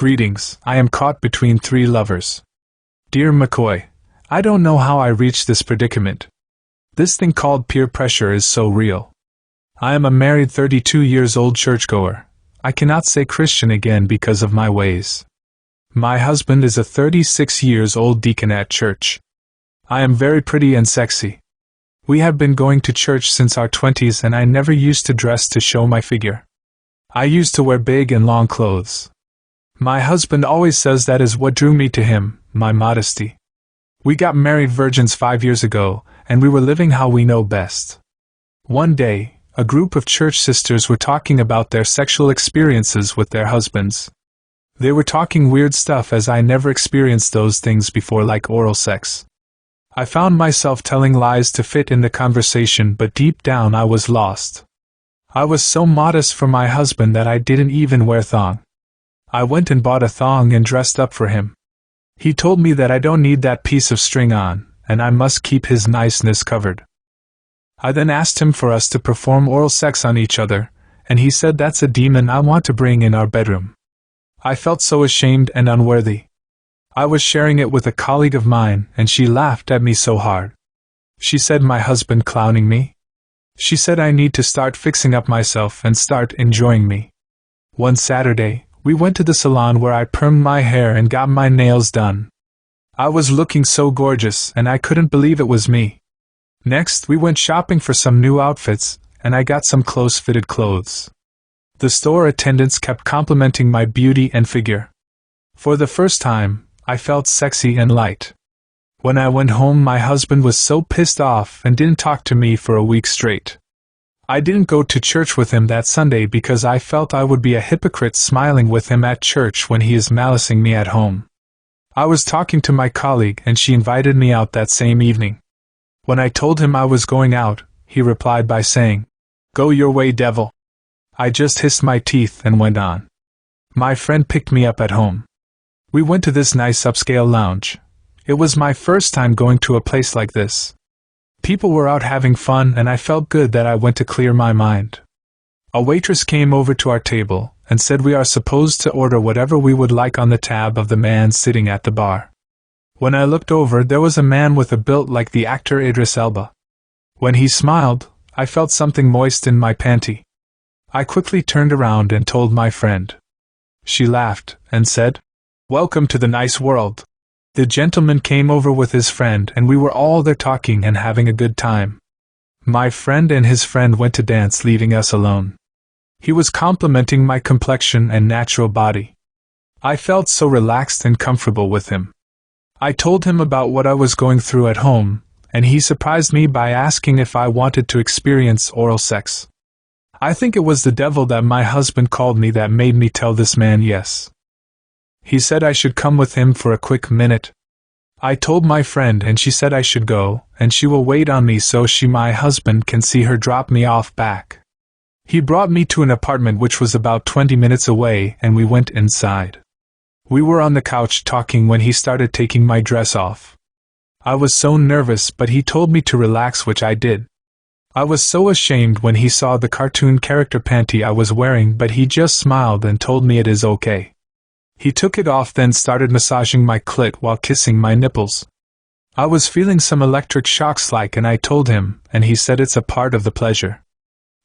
Greetings, I am caught between three lovers. Dear Mckoy, I don't know how I reached this predicament. This thing called peer pressure is so real. I am a married 32-years-old churchgoer. I cannot say Christian again because of my ways. My husband is a 36-years-old deacon at church. I am very pretty and sexy. We have been going to church since our 20s and I never used to dress to show my figure. I used to wear big and long clothes. My husband always says that is what drew me to him, my modesty. We got married virgins 5 years ago, and we were living how we know best. One day, a group of church sisters were talking about their sexual experiences with their husbands. They were talking weird stuff as I never experienced those things before, like oral sex. I found myself telling lies to fit in the conversation, but deep down I was lost. I was so modest for my husband that I didn't even wear thong. I went and bought a thong and dressed up for him. He told me that I don't need that piece of string on, and I must keep his niceness covered. I then asked him for us to perform oral sex on each other, and he said that's a demon I want to bring in our bedroom. I felt so ashamed and unworthy. I was sharing it with a colleague of mine, and she laughed at me so hard. She said my husband clowning me. She said I need to start fixing up myself and start enjoying me. One Saturday, we went to the salon where I permed my hair and got my nails done. I was looking so gorgeous and I couldn't believe it was me. Next, we went shopping for some new outfits, and I got some close-fitted clothes. The store attendants kept complimenting my beauty and figure. For the first time, I felt sexy and light. When I went home, my husband was so pissed off and didn't talk to me for a week straight. I didn't go to church with him that Sunday because I felt I would be a hypocrite smiling with him at church when he is malicing me at home. I was talking to my colleague and she invited me out that same evening. When I told him I was going out, he replied by saying, "Go your way, devil." I just hissed my teeth and went on. My friend picked me up at home. We went to this nice upscale lounge. It was my first time going to a place like this. People were out having fun and I felt good that I went to clear my mind. A waitress came over to our table and said we are supposed to order whatever we would like on the tab of the man sitting at the bar. When I looked over, there was a man with a build like the actor Idris Elba. When he smiled, I felt something moist in my panty. I quickly turned around and told my friend. She laughed and said, "Welcome to the nice world." The gentleman came over with his friend and we were all there talking and having a good time. My friend and his friend went to dance, leaving us alone. He was complimenting my complexion and natural body. I felt so relaxed and comfortable with him. I told him about what I was going through at home, and he surprised me by asking if I wanted to experience oral sex. I think it was the devil that my husband called me that made me tell this man yes. He said I should come with him for a quick minute. I told my friend and she said I should go, and she will wait on me so my husband can see her drop me off back. He brought me to an apartment which was about 20 minutes away and we went inside. We were on the couch talking when he started taking my dress off. I was so nervous, but he told me to relax, which I did. I was so ashamed when he saw the cartoon character panty I was wearing, but he just smiled and told me it is okay. He took it off, then started massaging my clit while kissing my nipples. I was feeling some electric shocks and I told him, and he said it's a part of the pleasure.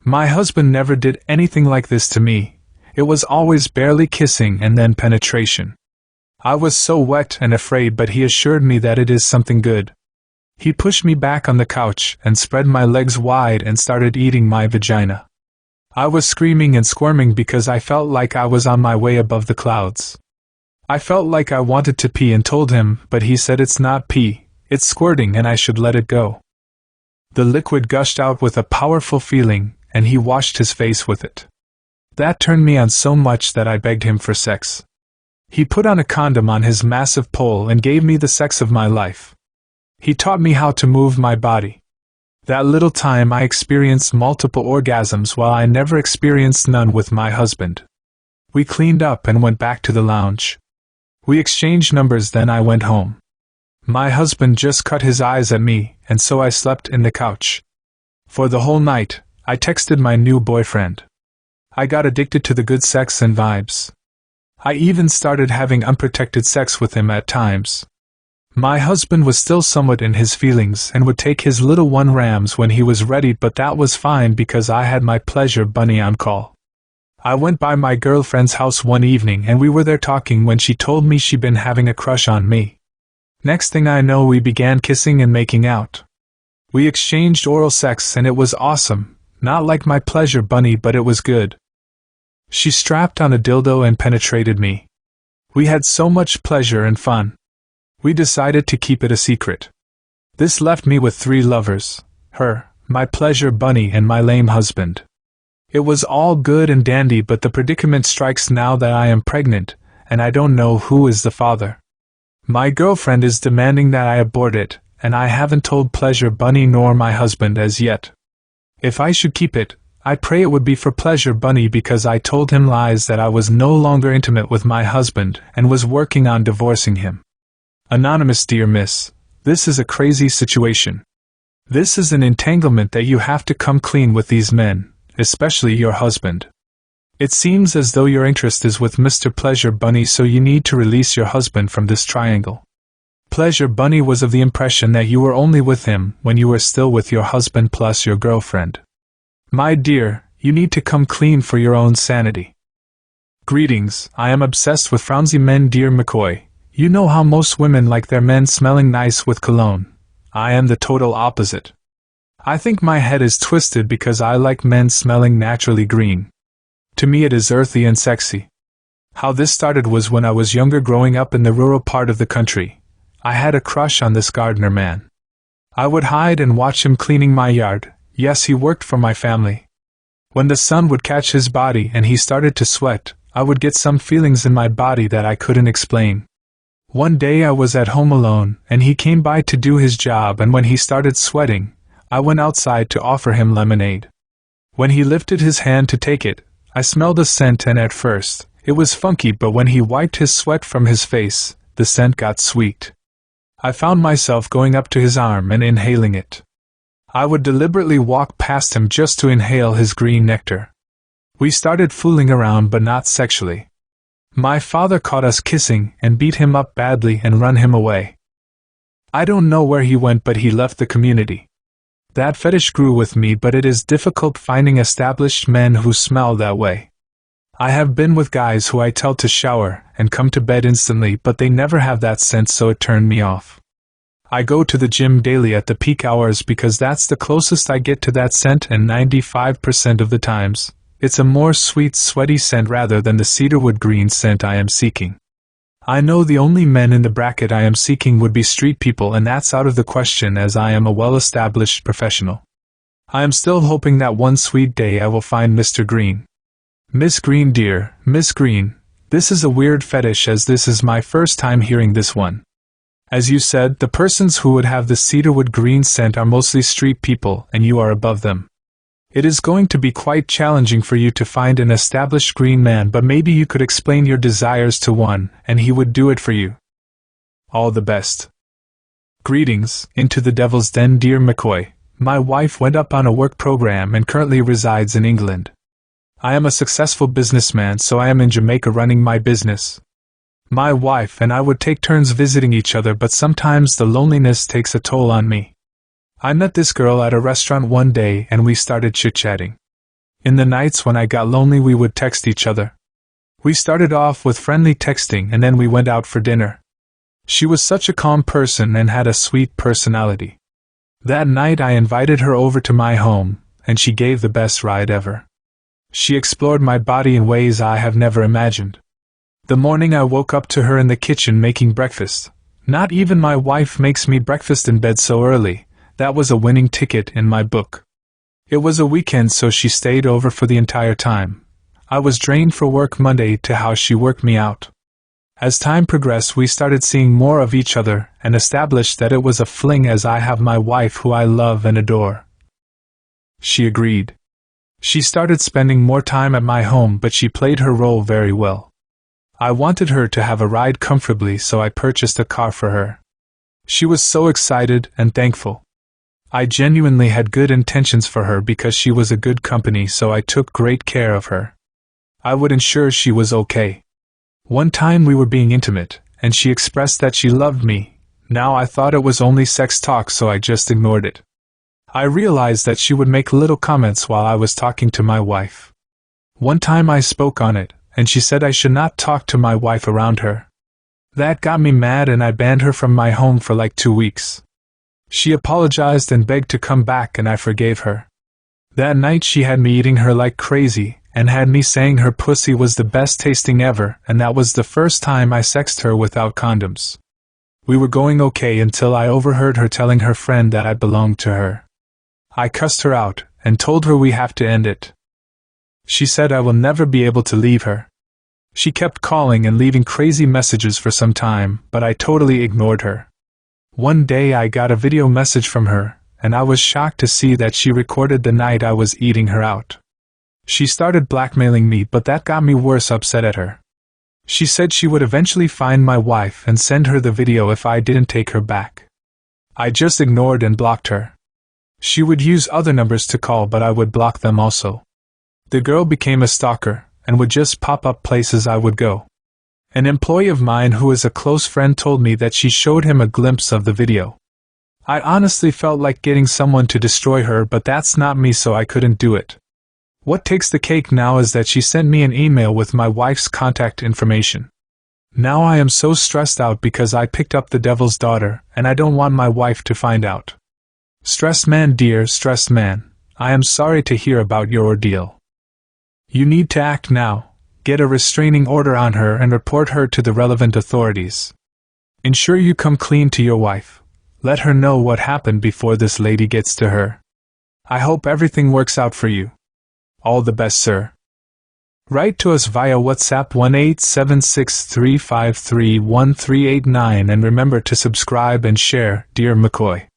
My husband never did anything like this to me. It was always barely kissing and then penetration. I was so wet and afraid, but he assured me that it is something good. He pushed me back on the couch and spread my legs wide and started eating my vagina. I was screaming and squirming because I felt like I was on my way above the clouds. I felt like I wanted to pee and told him, but he said it's not pee, it's squirting and I should let it go. The liquid gushed out with a powerful feeling, and he washed his face with it. That turned me on so much that I begged him for sex. He put on a condom on his massive pole and gave me the sex of my life. He taught me how to move my body. That little time I experienced multiple orgasms while I never experienced none with my husband. We cleaned up and went back to the lounge. We exchanged numbers, then I went home. My husband just cut his eyes at me, and so I slept in the couch. For the whole night, I texted my new boyfriend. I got addicted to the good sex and vibes. I even started having unprotected sex with him at times. My husband was still somewhat in his feelings and would take his little one rams when he was ready, but that was fine because I had my pleasure bunny on call. I went by my girlfriend's house one evening and we were there talking when she told me she'd been having a crush on me. Next thing I know, we began kissing and making out. We exchanged oral sex and it was awesome, not like my pleasure bunny, but it was good. She strapped on a dildo and penetrated me. We had so much pleasure and fun. We decided to keep it a secret. This left me with 3 lovers: her, my pleasure bunny, and my lame husband. It was all good and dandy, but the predicament strikes now that I am pregnant, and I don't know who is the father. My girlfriend is demanding that I abort it, and I haven't told pleasure bunny nor my husband as yet. If I should keep it, I pray it would be for pleasure bunny, because I told him lies that I was no longer intimate with my husband and was working on divorcing him. Anonymous: Dear Miss, this is a crazy situation. This is an entanglement that you have to come clean with these men, especially your husband. It seems as though your interest is with Mr. Pleasure Bunny, so you need to release your husband from this triangle. Pleasure Bunny was of the impression that you were only with him when you were still with your husband plus your girlfriend. My dear, you need to come clean for your own sanity. Greetings, I am obsessed with Frownzy men. Dear Mckoy, you know how most women like their men smelling nice with cologne. I am the total opposite. I think my head is twisted because I like men smelling naturally green. To me it is earthy and sexy. How this started was when I was younger, growing up in the rural part of the country. I had a crush on this gardener man. I would hide and watch him cleaning my yard. Yes, he worked for my family. When the sun would catch his body and he started to sweat, I would get some feelings in my body that I couldn't explain. One day I was at home alone, and he came by to do his job, and when he started sweating, I went outside to offer him lemonade. When he lifted his hand to take it, I smelled a scent, and at first, it was funky, but when he wiped his sweat from his face, the scent got sweet. I found myself going up to his arm and inhaling it. I would deliberately walk past him just to inhale his green nectar. We started fooling around, but not sexually. My father caught us kissing and beat him up badly and run him away. I don't know where he went, but he left the community. That fetish grew with me, but it is difficult finding established men who smell that way. I have been with guys who I tell to shower and come to bed instantly, but they never have that scent, so it turned me off. I go to the gym daily at the peak hours because that's the closest I get to that scent, and 95% of the times, it's a more sweet, sweaty scent rather than the cedarwood green scent I am seeking. I know the only men in the bracket I am seeking would be street people, and that's out of the question as I am a well-established professional. I am still hoping that one sweet day I will find Mr. Green. Miss Green, dear Miss Green, this is a weird fetish, as this is my first time hearing this one. As you said, the persons who would have the cedarwood green scent are mostly street people, and you are above them. It is going to be quite challenging for you to find an established green man, but maybe you could explain your desires to one, and he would do it for you. All the best. Greetings, Into the Devil's Den. Dear Mckoy, my wife went up on a work program and currently resides in England. I am a successful businessman, so I am in Jamaica running my business. My wife and I would take turns visiting each other, but sometimes the loneliness takes a toll on me. I met this girl at a restaurant one day and we started chit-chatting. In the nights when I got lonely, we would text each other. We started off with friendly texting and then we went out for dinner. She was such a calm person and had a sweet personality. That night I invited her over to my home, and she gave the best ride ever. She explored my body in ways I have never imagined. The morning I woke up to her in the kitchen making breakfast. Not even my wife makes me breakfast in bed so early. That was a winning ticket in my book. It was a weekend, so she stayed over for the entire time. I was drained for work Monday to how she worked me out. As time progressed, we started seeing more of each other and established that it was a fling, as I have my wife who I love and adore. She agreed. She started spending more time at my home, but she played her role very well. I wanted her to have a ride comfortably, so I purchased a car for her. She was so excited and thankful. I genuinely had good intentions for her because she was a good company, so I took great care of her. I would ensure she was okay. One time we were being intimate, and she expressed that she loved me. Now I thought it was only sex talk, so I just ignored it. I realized that she would make little comments while I was talking to my wife. One time I spoke on it, and she said I should not talk to my wife around her. That got me mad and I banned her from my home for like 2 weeks. She apologized and begged to come back and I forgave her. That night she had me eating her like crazy, and had me saying her pussy was the best tasting ever, and that was the first time I sexed her without condoms. We were going okay until I overheard her telling her friend that I belonged to her. I cussed her out, and told her we have to end it. She said I will never be able to leave her. She kept calling and leaving crazy messages for some time, but I totally ignored her. One day I got a video message from her, and I was shocked to see that she recorded the night I was eating her out. She started blackmailing me, but that got me worse upset at her. She said she would eventually find my wife and send her the video if I didn't take her back. I just ignored and blocked her. She would use other numbers to call, but I would block them also. The girl became a stalker, and would just pop up places I would go. An employee of mine who is a close friend told me that she showed him a glimpse of the video. I honestly felt like getting someone to destroy her, but that's not me, so I couldn't do it. What takes the cake now is that she sent me an email with my wife's contact information. Now I am so stressed out because I picked up the devil's daughter, and I don't want my wife to find out. Stressed man, dear stressed man, I am sorry to hear about your ordeal. You need to act now. Get a restraining order on her and report her to the relevant authorities. Ensure you come clean to your wife. Let her know what happened before this lady gets to her. I hope everything works out for you. All the best, sir. Write to us via WhatsApp 1-876-353-1389 and remember to subscribe and share, dear Mckoy.